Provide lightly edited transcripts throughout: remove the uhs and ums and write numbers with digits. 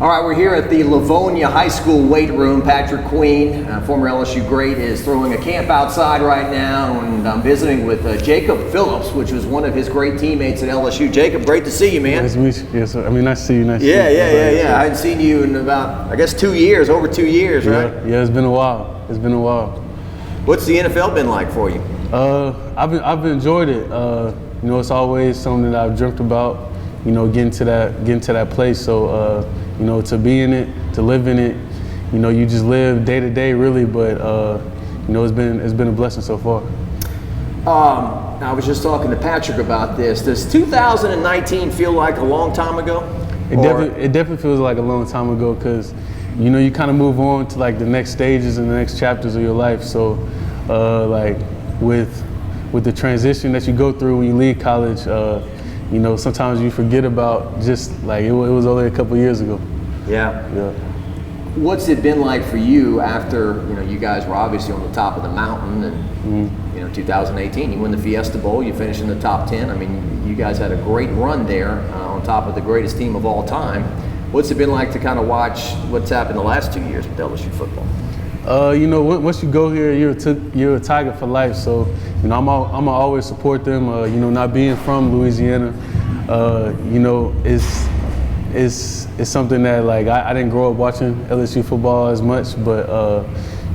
All right, we're here at the Livonia High School weight room. Patrick Queen, former LSU great, is throwing a camp outside right now, and I'm visiting with Jacob Phillips, which was one of his great teammates at LSU. Jacob, great to see you, man. Nice to meet you. Yes, sir. I mean, nice to see you. Nice to see you. Yeah. I hadn't seen you in about, I guess, 2 years, over 2 years, right? Yeah, it's been a while. It's been a while. What's the NFL been like for you? I've enjoyed it. You know, it's always something that I've dreamt about. You know, getting to that place. So, you know, to be in it, to live in it. You know, you just live day to day, really. But you know, it's been a blessing so far. I was just talking to Patrick about this. Does 2019 feel like a long time ago? It definitely feels like a long time ago, because you know, you kind of move on to like the next stages and the next chapters of your life. So, like with the transition that you go through when you leave college. You know, sometimes you forget about just like it was only a couple years ago. Yeah. What's it been like for you after, you know, you guys were obviously on the top of the mountain and, you know, 2018, you win the Fiesta Bowl, you finish in the top 10. I mean, you guys had a great run there on top of the greatest team of all time. What's it been like to kind of watch what's happened the last 2 years with LSU football? You know, once you go here, you're a Tiger for life. So, you know, I'm always support them. You know, not being from Louisiana, you know, it's something that like I didn't grow up watching LSU football as much, but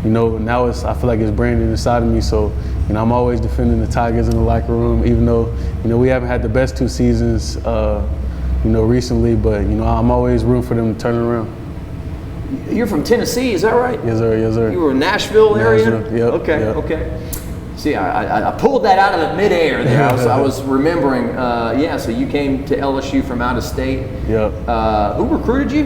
you know, now I feel like it's branded inside of me. So, you know, I'm always defending the Tigers in the locker room, even though, you know, we haven't had the best 2 seasons, you know, recently. But you know, I'm always rooting for them to turn around. You're from Tennessee, is that right? Yes, sir. Yes, sir. You were in Nashville area? Yep. Okay. See, I pulled that out of the midair there. I was remembering. Yeah, so you came to LSU from out of state. Yep. Who recruited you?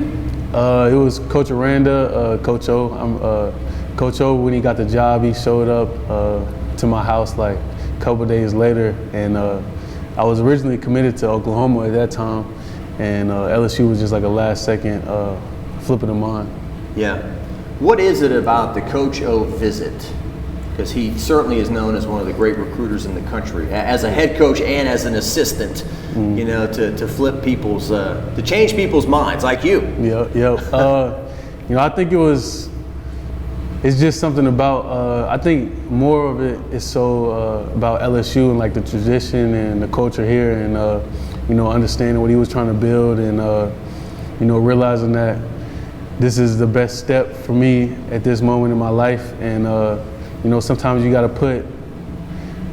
It was Coach Aranda, Coach O. Coach O, when he got the job, he showed up to my house like a couple days later, and I was originally committed to Oklahoma at that time, and LSU was just like a last-second flipping of mine. Yeah. What is it about the Coach O visit? Because he certainly is known as one of the great recruiters in the country, as a head coach and as an assistant, you know, to flip people's, to change people's minds, like you. Yeah. You know, I think it's just something about, I think more of it is so about LSU and like the tradition and the culture here, and, you know, understanding what he was trying to build, and, you know, realizing that this is the best step for me at this moment in my life. And you know, sometimes you got to put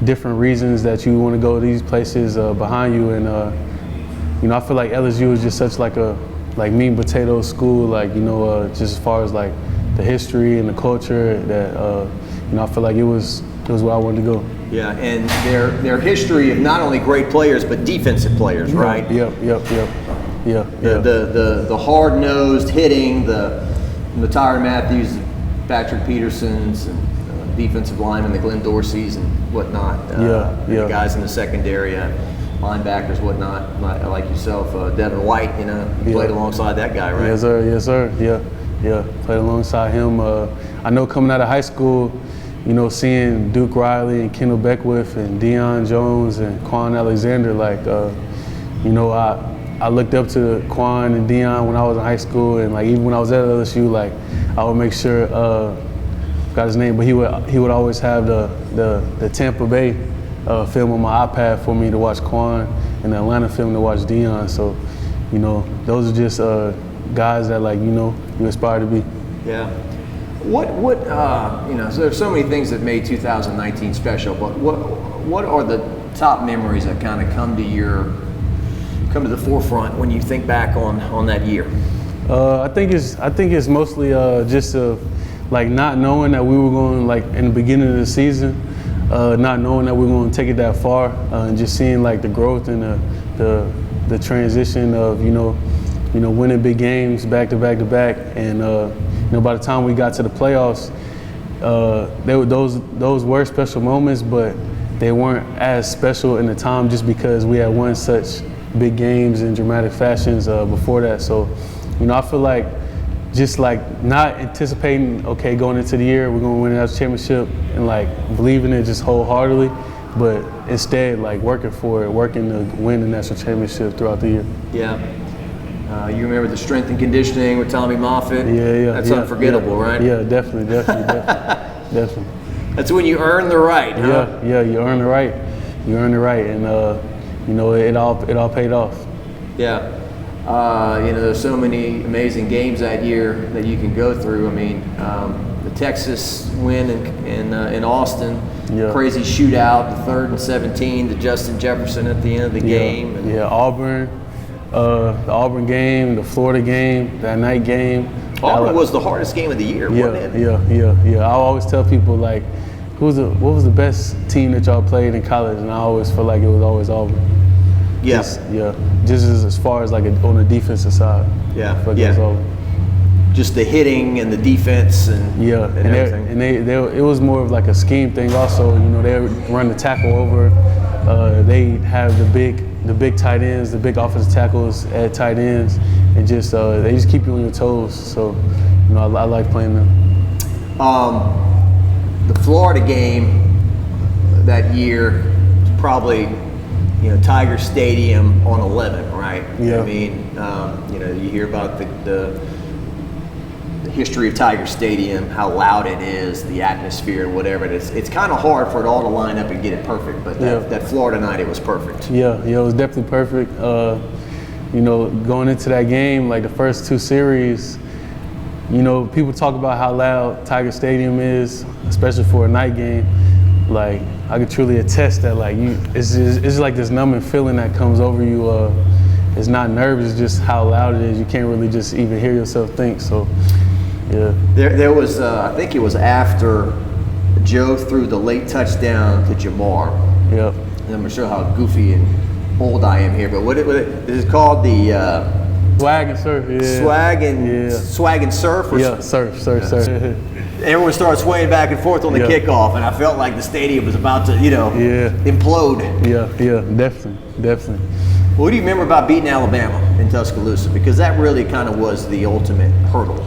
different reasons that you want to go to these places behind you. And you know, I feel like LSU is just such like a meat and potato school, like, you know, just as far as like the history and the culture, that you know, I feel like it was where I wanted to go. Yeah, and their history of not only great players but defensive players, right? Yep. Yeah. The hard-nosed hitting, the Tyrann Matthews, Patrick Petersons, and defensive linemen, the Glenn Dorseys and whatnot. The guys in the secondary, linebackers, whatnot, like yourself, Devin White. You know, you played alongside that guy, right? Yes, sir. Yeah. Played alongside him. I know coming out of high school, you know, seeing Duke Riley and Kendall Beckwith and Deion Jones and Quan Alexander, like, you know, I looked up to Quan and Deion when I was in high school, and like even when I was at LSU, like I would make sure, forgot his name, but he would always have the Tampa Bay film on my iPad for me to watch Quan, and the Atlanta film to watch Deion. So, you know, those are just guys that, like, you know, you aspire to be. Yeah. What you know, so there's so many things that made 2019 special, but what are the top memories that kind of come to the forefront when you think back on that year? I think it's mostly just like not knowing that we were going, like in the beginning of the season, not knowing that we were going to take it that far, and just seeing like the growth and the transition of, you know, winning big games back to back, and you know, by the time we got to the playoffs, those were special moments, but they weren't as special in the time just because we had won such big games in dramatic fashions before that. So, you know, I feel like just like not anticipating, okay, going into the year, we're going to win a national championship, and like believing it just wholeheartedly, but instead like working for it, working to win the national championship throughout the year. Yeah. You remember the strength and conditioning with Tommy Moffitt? Yeah. That's unforgettable, right? Yeah, definitely. Definitely. That's when you earn the right, huh? Yeah, you earn the right. You earn the right, and it all paid off. Yeah. There's so many amazing games that year that you can go through. I mean, the Texas win in Austin, crazy shootout, the 3rd and 17 to Justin Jefferson at the end of the game. And Auburn, the Auburn game, the Florida game, that night game. Auburn was the hardest game of the year, wasn't it? Yeah. I always tell people, like, what was the best team that y'all played in college? And I always feel like it was always Auburn. Yes. Just as far as like on the defensive side. Yeah. I feel like it was Auburn. Just the hitting and the defense and everything. And it was more of like a scheme thing. Also, they run the tackle over. They have the big tight ends, the big offensive tackles at tight ends, and just they just keep you on your toes. So, I like playing them. The Florida game that year was probably, Tiger Stadium on 11, right? Yeah. I mean, you hear about the history of Tiger Stadium, how loud it is, the atmosphere and whatever. It's kind of hard for it all to line up and get it perfect, but that Florida night, it was perfect. Yeah, it was definitely perfect. Going into that game, like the first 2 series, people talk about how loud Tiger Stadium is, especially for a night game. Like, I could truly attest that, like, it's like this numbing feeling that comes over you. It's not nerves, it's just how loud it is. You can't really just even hear yourself think, so, yeah. There was, I think it was after Joe threw the late touchdown to Jamar. Yep. And I'm not sure how goofy and old I am here, but what is it called? The swag and surf, yeah. Swag and surf? Surf. Everyone started swaying back and forth on the kickoff, and I felt like the stadium was about to, implode. Yeah, definitely. What do you remember about beating Alabama in Tuscaloosa? Because that really kind of was the ultimate hurdle.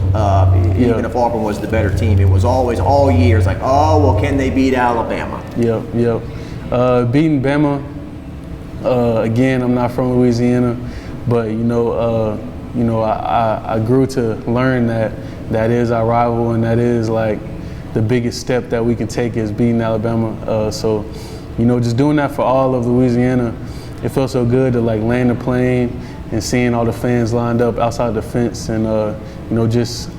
Even if Auburn was the better team, it was always all years like, oh, well, can they beat Alabama? Yeah. Beating Bama, again, I'm not from Louisiana, but I grew to learn that is our rival, and that is like the biggest step that we can take is beating Alabama. So, just doing that for all of Louisiana, it felt so good to like land the plane and seeing all the fans lined up outside the fence, and just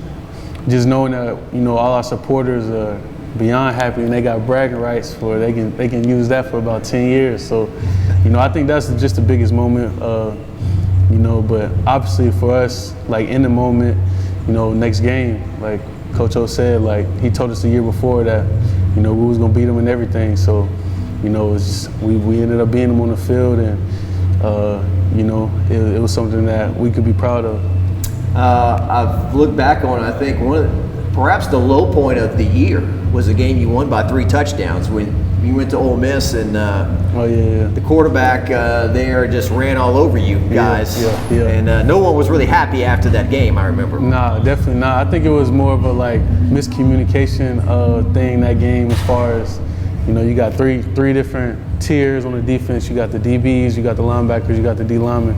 knowing that all our supporters are beyond happy and they got bragging rights for they can use that for about 10 years. So, I think that's just the biggest moment. But obviously for us, like in the moment, next game, like Coach O said, like he told us the year before that, we was gonna beat them and everything. So, it's just, we ended up beating them on the field, and it was something that we could be proud of. I've looked back on it. I think perhaps the low point of the year was a game you won by 3 touchdowns when you went to Ole Miss, and the quarterback there just ran all over you guys. Yeah. And no one was really happy after that game, I remember. Nah, definitely not. I think it was more of a like miscommunication thing that game, as far as, you got three different tiers on the defense. You got the DBs, you got the linebackers, you got the D linemen.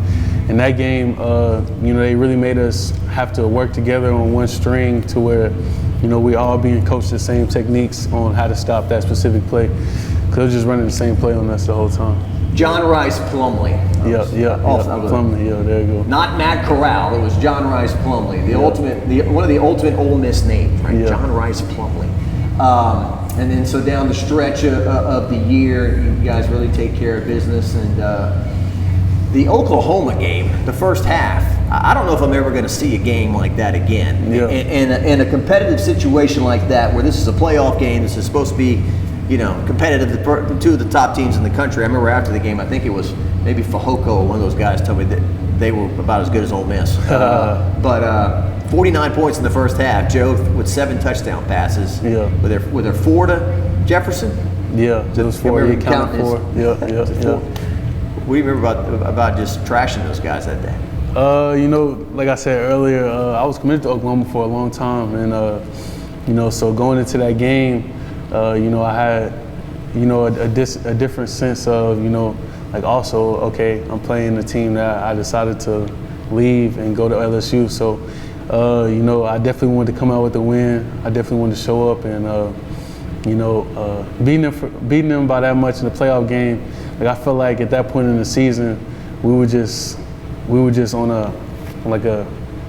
In that game, they really made us have to work together on one string to where, we all being coached the same techniques on how to stop that specific play. Because they were just running the same play on us the whole time. John Rice Plumlee. Plumlee, there you go. Not Matt Corral, it was John Rice Plumlee, one of the ultimate Ole Miss names, right? Yeah. John Rice Plumlee. And then so down the stretch of the year, you guys really take care of business. And the Oklahoma game, the first half, I don't know if I'm ever going to see a game like that again. Yeah. In a competitive situation like that, where this is a playoff game, this is supposed to be, competitive, the 2 of the top teams in the country. I remember after the game, I think it was maybe Fahoko or one of those guys told me that they were about as good as Ole Miss. But 49 points in the first half. Joe with 7 touchdown passes. Yeah. Were there 4 to Jefferson? Yeah, it was 4. You counted 4. Yeah. What do you remember about just trashing those guys that day? Like I said earlier, I was committed to Oklahoma for a long time, and so going into that game, I had, a different sense of, like also, okay, I'm playing the team that I decided to, leave and go to LSU. So, you know, I definitely wanted to come out with a win. I definitely wanted to show up and, you know, beating them by that much in the playoff game. Like, I felt like at that point in the season, we were just on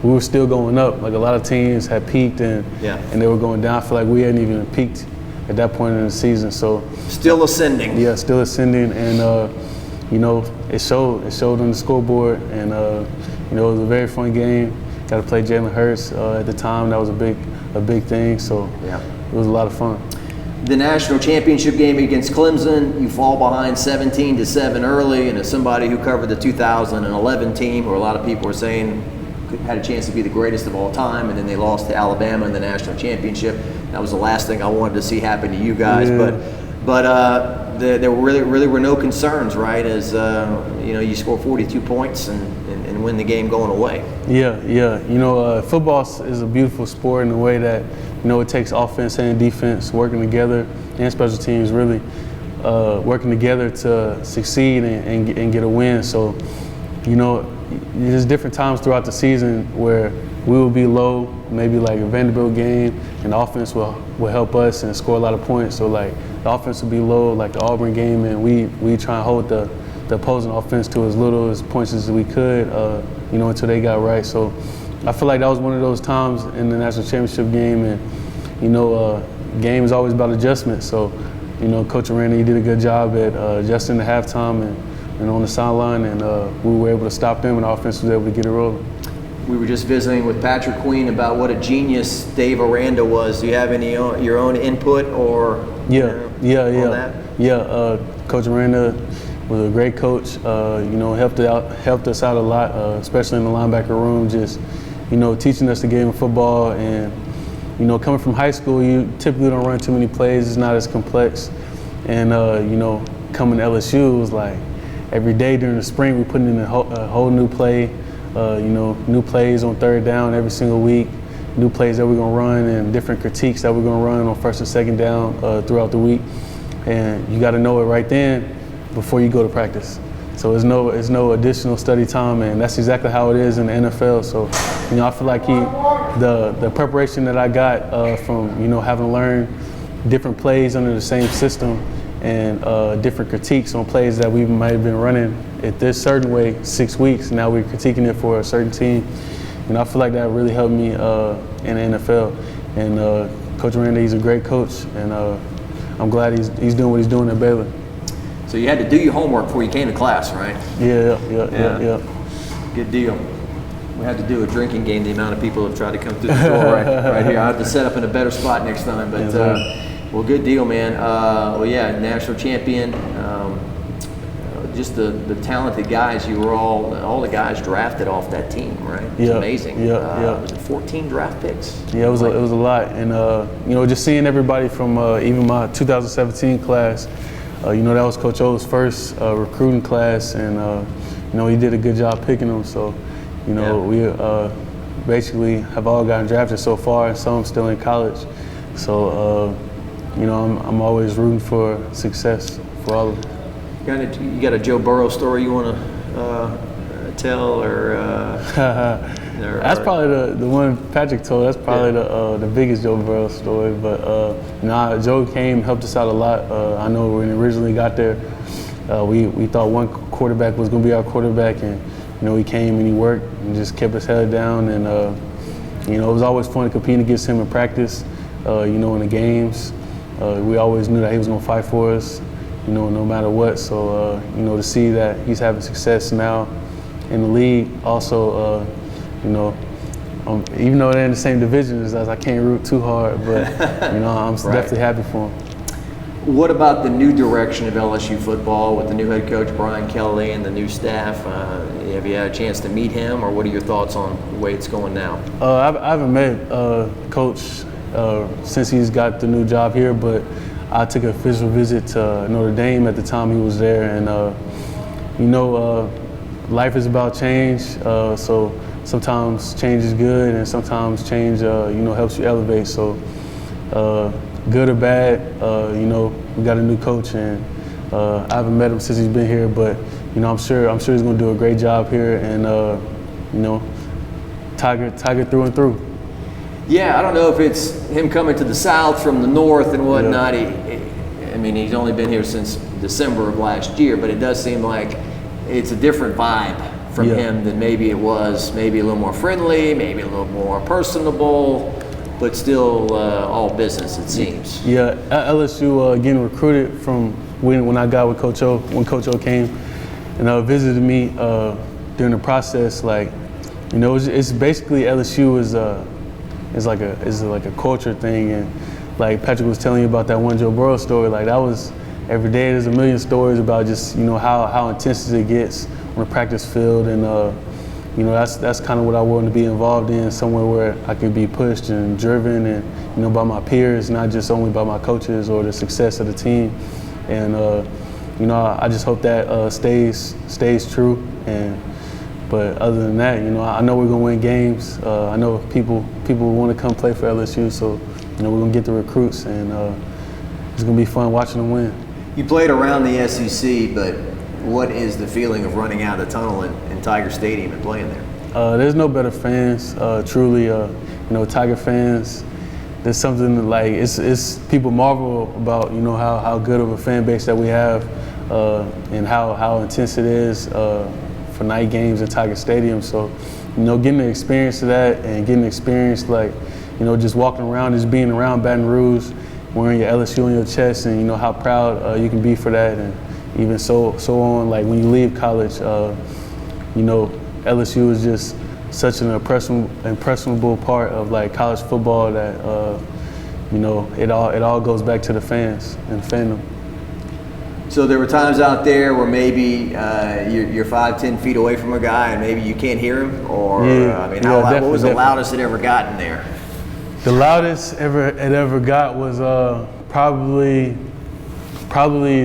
we were still going up. Like, a lot of teams had peaked and they were going down. I feel like we hadn't even peaked at that point in the season. So still ascending. Yeah, still ascending, and you know, it showed on the scoreboard, and you know, it was a very fun game. Got to play Jalen Hurts at the time. That was a big thing. So it was a lot of fun. The national championship game against Clemson, you fall behind 17-7 early, and as somebody who covered the 2011 team, where a lot of people were saying had a chance to be the greatest of all time, and then they lost to Alabama in the national championship. That was the last thing I wanted to see happen to you guys. But there really were no concerns, right? As you know, you score 42 points and win the game going away. Yeah. You know, football is a beautiful sport in the way that, you know, it takes offense and defense working together, and special teams really working together to succeed and get a win. So, you know, there's different times throughout the season where we will be low, maybe like a Vanderbilt game, and the offense will help us and score a lot of points. So like the offense will be low, like the Auburn game, and we try and hold the opposing offense to as little as points as we could, you know, until they got right. So I feel like that was one of those times in the national championship game, and you know, game is always about adjustment. So, you know, Coach Aranda, he did a good job at adjusting the halftime and on the sideline, and we were able to stop them, and the offense was able to get it rolling. We were just visiting with Patrick Queen about what a genius Dave Aranda was. Do you have any your own input or on that? Coach Aranda was a great coach. You know, helped us out a lot, especially in the linebacker room. Just, you know, teaching us the game of football, and you know, coming from high school, you typically don't run too many plays. It's not as complex, and you know, coming to LSU was like every day during the spring we put in a whole new play. You know, new plays on third down every single week, new plays that we're gonna run, and different critiques that we're gonna run on first and second down throughout the week. And you got to know it right then before you go to practice. So it's no additional study time, and that's exactly how it is in the NFL. So, you know, I feel like the preparation that I got from, you know, having learned different plays under the same system, and different critiques on plays that we might have been running it this certain way 6 weeks. Now we're critiquing it for a certain team. And I feel like that really helped me in the NFL. And Coach Aranda, he's a great coach, and I'm glad he's doing what he's doing at Baylor. So you had to do your homework before you came to class, right? Yeah. Good deal. We had to do a drinking game. The amount of people have tried to come through the door right here. I have to set up in a better spot next time. But well, good deal, man. Well, yeah, national champion. Just the talented guys. You were all the guys drafted off that team, right? It's amazing. Was it 14 draft picks? Yeah, it was a lot, and you know, just seeing everybody from even my 2017 class. You know, that was Coach O's first recruiting class, and you know, he did a good job picking them. So, you know, we basically have all gotten drafted so far, and some still in college. So, you know, I'm always rooting for success for all of them. You got a Joe Burrow story you want to tell, or that's probably the one Patrick told. That's probably the biggest Joe Burrow story. But Joe came, helped us out a lot. I know when we originally got there, we thought one quarterback was going to be our quarterback, and you know, he came and he worked and just kept his head down. And you know, it was always fun competing against him in practice. You know, in the games, we always knew that he was going to fight for us, you know, no matter what. So, you know, to see that he's having success now in the league, also, you know, even though they're in the same division as us, I can't root too hard, but, you know, I'm definitely happy for him. What about the new direction of LSU football with the new head coach, Brian Kelly, and the new staff? Have you had a chance to meet him, or what are your thoughts on the way it's going now? I haven't met Coach since he's got the new job here, but I took an official visit to Notre Dame at the time he was there, and you know, life is about change. So sometimes change is good, and sometimes change, you know, helps you elevate. So good or bad, you know, we got a new coach, and I haven't met him since he's been here, but you know, I'm sure he's going to do a great job here, and you know, Tiger through and through. Yeah, I don't know if it's him coming to the South from the North and whatnot. I mean, he's only been here since December of last year, but it does seem like it's a different vibe from him than maybe it was. Maybe a little more friendly, maybe a little more personable, but still all business, it seems. Yeah, at LSU, getting recruited from when I got with Coach O, when Coach O came and visited me during the process, like, you know, it's basically LSU is like a culture thing, and like Patrick was telling you about that one Joe Burrow story, like that was every day. There's a million stories about just, you know, how intense it gets on the practice field, and you know, that's kind of what I wanted to be involved in, somewhere where I could be pushed and driven, and, you know, by my peers, not just only by my coaches or the success of the team. And you know, I just hope that stays true. But other than that, you know, I know we're gonna win games. I know people want to come play for LSU, so, you know, we're gonna get the recruits, and it's gonna be fun watching them win. You played around the SEC, but what is the feeling of running out of the tunnel in Tiger Stadium and playing there? There's no better fans, truly. You know, Tiger fans. There's something like it's people marvel about, you know, how good of a fan base that we have, and how intense it is for night games at Tiger Stadium. So, you know, getting the experience of that and getting the experience, like, you know, just walking around, just being around Baton Rouge, wearing your LSU on your chest, and, you know, how proud you can be for that. And even so on, like when you leave college, you know, LSU is just such an impressionable part of like college football that, you know, it all goes back to the fans and fandom. So there were times out there where maybe you're 5-10 feet away from a guy and maybe you can't hear him, or I mean, what was the loudest it ever gotten there? The loudest it ever got was probably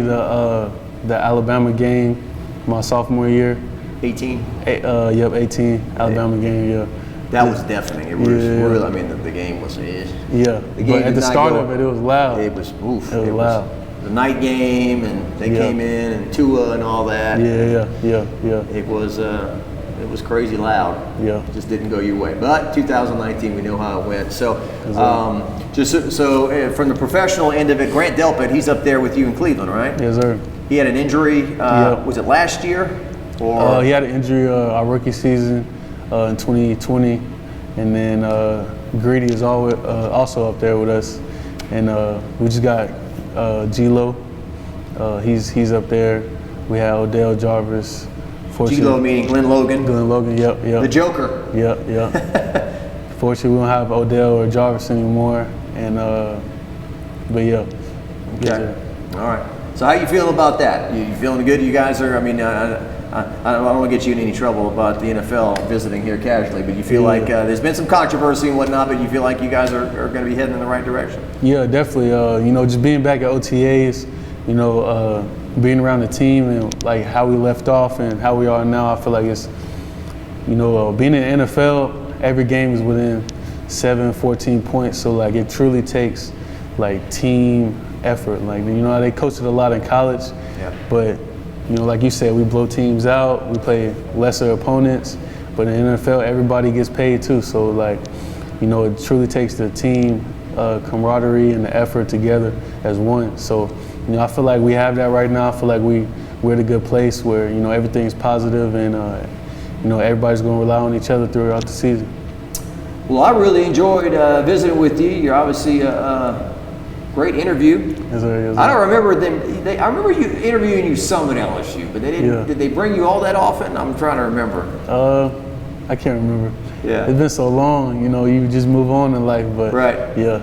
the Alabama game my sophomore year. 18? Yep, 18 Alabama game. Yeah. That was deafening. It was really. I mean, the game was. Yeah. But at the start of it was loud. It was. Oof. It was loud. The night game, and they came in, and Tua and all that. Yeah. It was crazy loud. Yeah. Just didn't go your way. But 2019, we know how it went. So, from the professional end of it, Grant Delpit, he's up there with you in Cleveland, right? Yes, sir. He had an injury. Was it last year? Or he had an injury our rookie season in 2020, and then Greedy is also up there with us, and we just got G-Lo. He's up there. We had Odell Jarvis. G-Lo meaning Glenn Logan. Glenn Logan, yep. The Joker. Yep. Fortunately, we don't have Odell or Jarvis anymore, and but yeah. Okay. All right. So how you feeling about that? You feeling good? You guys are. I mean, I don't want to get you in any trouble about the NFL visiting here casually, but you feel like there's been some controversy and whatnot, but you feel like you guys are going to be heading in the right direction? Yeah, definitely. You know, just being back at OTAs, you know, being around the team and like how we left off and how we are now, I feel like it's, you know, being in the NFL, every game is within 14 points. So like it truly takes like team effort. Like, you know, they coached it a lot in college, but you know, like you said, we blow teams out, we play lesser opponents, but in the NFL, everybody gets paid too. So like, you know, it truly takes the team camaraderie and the effort together as one. So, you know, I feel like we have that right now. I feel like we're at a good place where, you know, everything's positive and, you know, everybody's going to rely on each other throughout the season. Well, I really enjoyed visiting with you. You're obviously great interview. Yes, sir. I don't remember them. I remember you interviewing you some at LSU, but they didn't. Did they bring you all that often? I'm trying to remember. I can't remember. Yeah. It's been so long. You know, you just move on in life. But right. Yeah.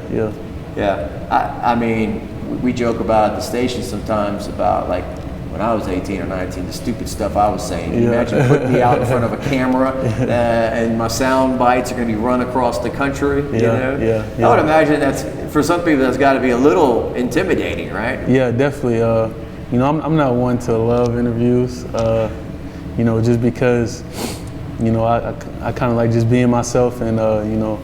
I mean, we joke about at the station sometimes about like when I was 18 or 19, the stupid stuff I was saying. Can you imagine putting me out in front of a camera and my sound bites are going to be run across the country? You know? I would imagine that's, for some people, that's got to be a little intimidating, right? Yeah, definitely. You know, I'm not one to love interviews, you know, just because, you know, I kind of like just being myself and, you know,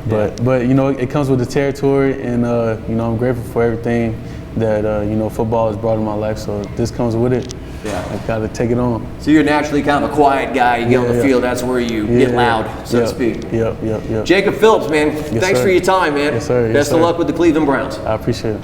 but you know, it comes with the territory and, you know, I'm grateful for everything that, you know, football has brought in my life, so this comes with it. Yeah. I got to take it on. So you're naturally kind of a quiet guy. You get on the Yeah. field, that's where you get loud, so to speak. Yep. Jacob Phillips, man, thanks sir. for your time, man. Yes, sir. Yes, Best of sir. luck with the Cleveland Browns. I appreciate it.